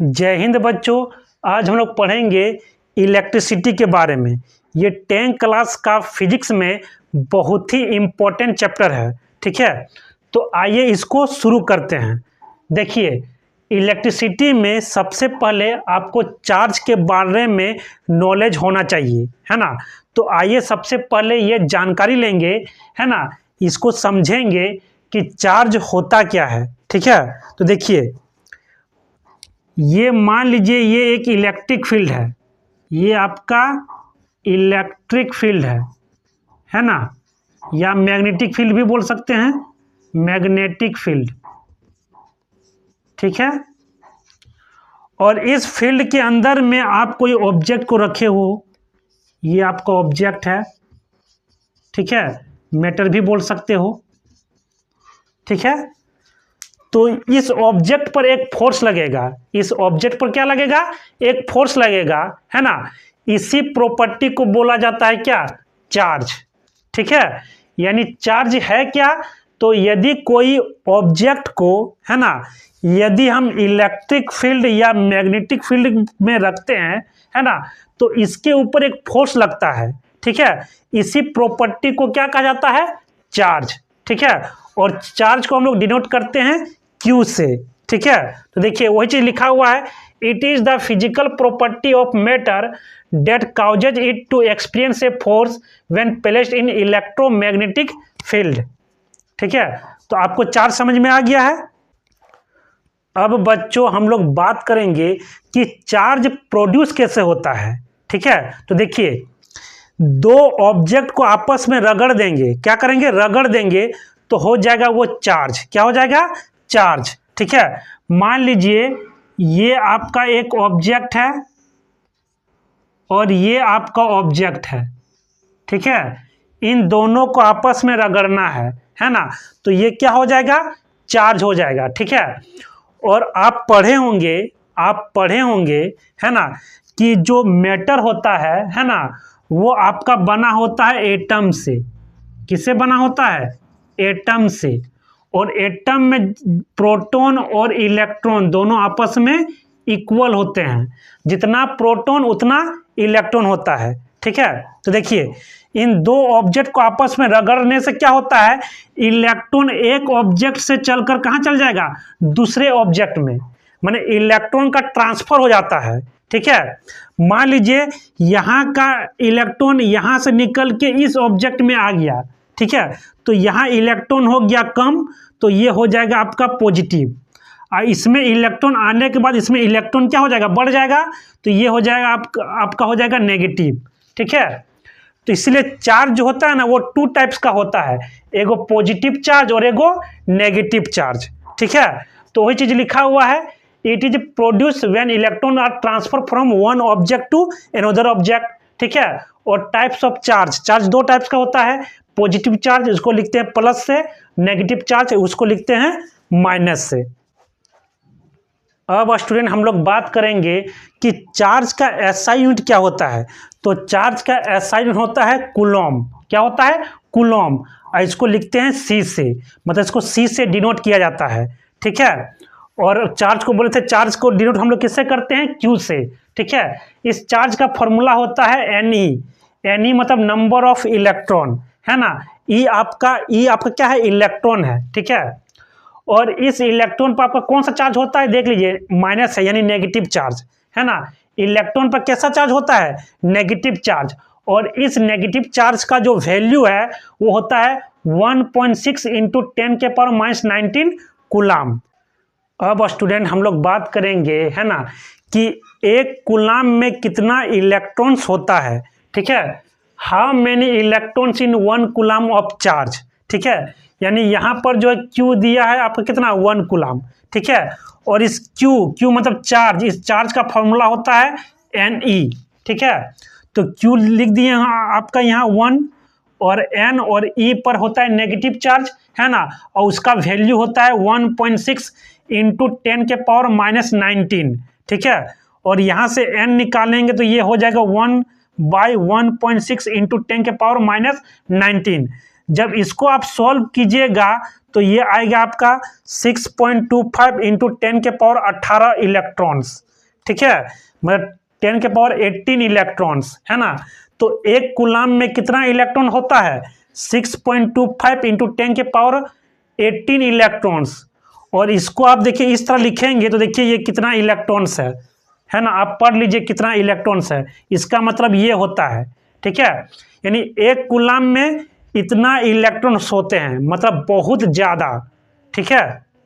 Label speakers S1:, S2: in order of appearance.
S1: जय हिंद बच्चों। आज हम लोग पढ़ेंगे इलेक्ट्रिसिटी के बारे में। ये 10th क्लास का फिजिक्स में बहुत ही इम्पोर्टेंट चैप्टर है। ठीक है, तो आइए इसको शुरू करते हैं। देखिए, इलेक्ट्रिसिटी में सबसे पहले आपको चार्ज के बारे में नॉलेज होना चाहिए, है ना। तो आइए सबसे पहले ये जानकारी लेंगे, है ना, इसको समझेंगे कि चार्ज होता क्या है। ठीक है, तो देखिए, ये मान लीजिए ये एक इलेक्ट्रिक फील्ड है, ये आपका इलेक्ट्रिक फील्ड है ना, या मैग्नेटिक फील्ड भी बोल सकते हैं, मैग्नेटिक फील्ड। ठीक है, और इस फील्ड के अंदर में आप कोई ऑब्जेक्ट को रखे हो, ये आपका ऑब्जेक्ट है। ठीक है, मैटर भी बोल सकते हो। ठीक है, तो इस ऑब्जेक्ट पर एक फोर्स लगेगा, इस ऑब्जेक्ट पर क्या लगेगा, एक फोर्स लगेगा, है ना। इसी प्रॉपर्टी को बोला जाता है क्या, चार्ज। ठीक है, यानी चार्ज है क्या, तो यदि कोई ऑब्जेक्ट को, है ना, यदि हम इलेक्ट्रिक फील्ड या मैग्नेटिक फील्ड में रखते हैं, है ना, तो इसके ऊपर एक फोर्स लगता है। ठीक है, इसी प्रॉपर्टी को क्या कहा जाता है, चार्ज। ठीक है, और चार्ज को हम लोग डिनोट करते हैं Q से। ठीक है, तो देखिए वही चीज लिखा हुआ है, it is the physical property of matter that causes it to experience a force when placed in electromagnetic field. ठीक है, तो आपको चार्ज समझ में आ गया है। अब बच्चों हम लोग बात करेंगे कि चार्ज प्रोड्यूस कैसे होता है। ठीक है, तो देखिए, दो ऑब्जेक्ट को आपस में रगड़ देंगे, क्या करेंगे, रगड़ देंगे, तो हो जाएगा वो चार्ज। क्या हो जाएगा, चार्ज। ठीक है, मान लीजिए ये आपका एक ऑब्जेक्ट है और ये आपका ऑब्जेक्ट है। ठीक है, इन दोनों को आपस में रगड़ना है ना, तो ये क्या हो जाएगा, चार्ज हो जाएगा। ठीक है, और आप पढ़े होंगे, है ना, कि जो मैटर होता है ना, वो आपका बना होता है एटम से। किससे बना होता है, एटम से। और एटम में प्रोटॉन और इलेक्ट्रॉन दोनों आपस में इक्वल होते हैं, जितना प्रोटॉन उतना इलेक्ट्रॉन होता है। ठीक है, तो देखिए इन दो ऑब्जेक्ट को आपस में रगड़ने से क्या होता है, इलेक्ट्रॉन एक ऑब्जेक्ट से चलकर कहाँ चल जाएगा, दूसरे ऑब्जेक्ट में, माने इलेक्ट्रॉन का ट्रांसफर हो जाता है। ठीक है, मान लीजिए यहाँ का इलेक्ट्रॉन यहाँ से निकल के इस ऑब्जेक्ट में आ गया। ठीक है, तो यहाँ इलेक्ट्रॉन हो गया कम, तो ये हो जाएगा आपका पॉजिटिव। और इसमें इलेक्ट्रॉन आने के बाद इसमें इलेक्ट्रॉन क्या हो जाएगा, बढ़ जाएगा, तो ये हो जाएगा आपका हो जाएगा नेगेटिव। ठीक है, तो इसलिए चार्ज जो होता है ना, वो 2 टाइप्स का होता है, एगो पॉजिटिव चार्ज और एगो नेगेटिव चार्ज। ठीक है, तो वही चीज लिखा हुआ है, it is produce when electron are transfer from one object to another object. ठीक है, और टाइप्स ऑफ चार्ज 2 टाइप्स का होता है, पॉजिटिव चार्ज उसको लिखते हैं प्लस से, नेगेटिव चार्ज उसको लिखते हैं माइनस से। अब स्टूडेंट हम लोग बात करेंगे कि चार्ज का एसआई यूनिट क्या होता है। तो चार्ज का एसआई यूनिट होता है कूलॉम। क्या होता है, कूलॉम। इसको लिखते हैं सी से, मतलब इसको सी से डिनोट किया जाता है। ठीक है, और चार्ज को बोले थे, चार्ज को डिनोट हम लोग किससे करते हैं, क्यू से। ठीक है, इस चार्ज का फॉर्मूला होता है एनई मतलब नंबर ऑफ इलेक्ट्रॉन, है ना। ई आपका क्या है, इलेक्ट्रॉन है। ठीक है, और इस इलेक्ट्रॉन पर आपका कौन सा चार्ज होता है, देख लीजिए, माइनस है, यानी नेगेटिव चार्ज, है ना। इलेक्ट्रॉन पर कैसा चार्ज होता है, नेगेटिव चार्ज। और इस नेगेटिव चार्ज का जो वैल्यू है वो होता है 1.6 इंटू 10⁻⁻19 कूलाम। अब स्टूडेंट हम लोग बात करेंगे, है ना, कि एक कूलाम में कितना इलेक्ट्रॉन्स होता है। ठीक है, how many electrons in 1 coulomb of charge. ठीक है, यानी यहाँ पर जो है Q दिया है आपका कितना, 1 कूलाम। ठीक है, और इस Q मतलब चार्ज, इस चार्ज का फॉर्मूला होता है Ne। ठीक है, तो Q लिख दिए आपका यहाँ 1, और N और E पर होता है नेगेटिव चार्ज, है ना, और उसका वैल्यू होता है 1.6 इंटू 10⁻⁻19। ठीक है, और यहाँ से N निकालेंगे तो ये हो जाएगा 1/1.6 इंटू 10⁻⁻19। जब इसको आप सॉल्व कीजिएगा तो ये आएगा आपका 6.25 इंटू 10⁻18 इलेक्ट्रॉन्स, ठीक है, मतलब 10⁻18 इलेक्ट्रॉन्स, है ना। तो एक कूलाम में कितना इलेक्ट्रॉन होता है? 6.25 इंटू 10⁻18 इलेक्ट्रॉन्स। और इसको आप देखिए इस तरह लिखेंगे तो देखिए ये कितना इलेक्ट्रॉन्स है ना, आप पढ़ लीजिए कितना इलेक्ट्रॉन्स है, इसका मतलब ये होता है, ठीक है। यानी एक कूलाम में इतना इलेक्ट्रॉन्स होते हैं, मतलब बहुत ज़्यादा, ठीक है।